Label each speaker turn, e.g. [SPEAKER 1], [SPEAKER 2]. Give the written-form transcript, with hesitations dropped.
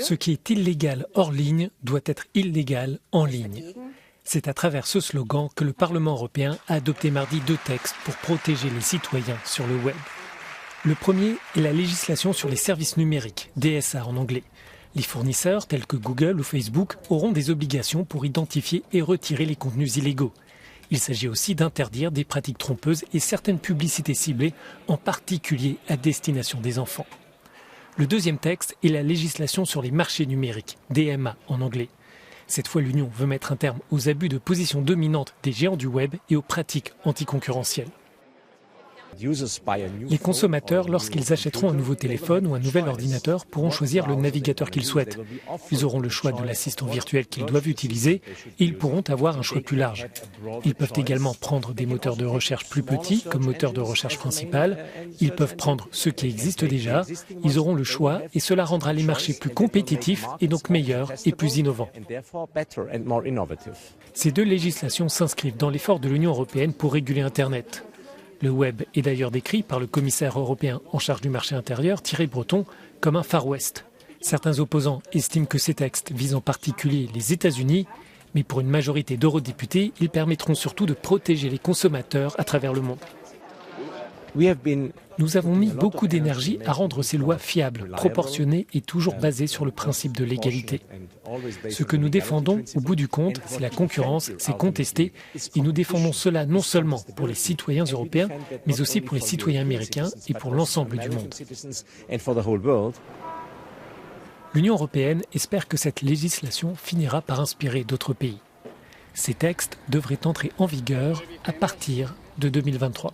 [SPEAKER 1] Ce qui est illégal hors ligne doit être illégal en ligne. C'est à travers ce slogan que le Parlement européen a adopté mardi 2 textes pour protéger les citoyens sur le web. Le premier est la législation sur les services numériques, DSA en anglais. Les fournisseurs tels que Google ou Facebook auront des obligations pour identifier et retirer les contenus illégaux. Il s'agit aussi d'interdire des pratiques trompeuses et certaines publicités ciblées, en particulier à destination des enfants. Le deuxième texte est la législation sur les marchés numériques, DMA en anglais. Cette fois, l'Union veut mettre un terme aux abus de position dominante des géants du web et aux pratiques anticoncurrentielles. Les consommateurs, lorsqu'ils achèteront un nouveau téléphone ou un nouvel ordinateur, pourront choisir le navigateur qu'ils souhaitent. Ils auront le choix de l'assistant virtuel qu'ils doivent utiliser et ils pourront avoir un choix plus large. Ils peuvent également prendre des moteurs de recherche plus petits comme moteur de recherche principal. Ils peuvent prendre ceux qui existent déjà. Ils auront le choix et cela rendra les marchés plus compétitifs et donc meilleurs et plus innovants. Ces 2 législations s'inscrivent dans l'effort de l'Union européenne pour réguler Internet. Le web est d'ailleurs décrit par le commissaire européen en charge du marché intérieur, Thierry Breton, comme un Far West. Certains opposants estiment que ces textes visent en particulier les États-Unis, mais pour une majorité d'eurodéputés, ils permettront surtout de protéger les consommateurs à travers le monde. Nous avons mis beaucoup d'énergie à rendre ces lois fiables, proportionnées et toujours basées sur le principe de l'égalité. Ce que nous défendons, au bout du compte, c'est la concurrence, c'est contesté, et nous défendons cela non seulement pour les citoyens européens, mais aussi pour les citoyens américains et pour l'ensemble du monde. L'Union européenne espère que cette législation finira par inspirer d'autres pays. Ces textes devraient entrer en vigueur à partir de 2023.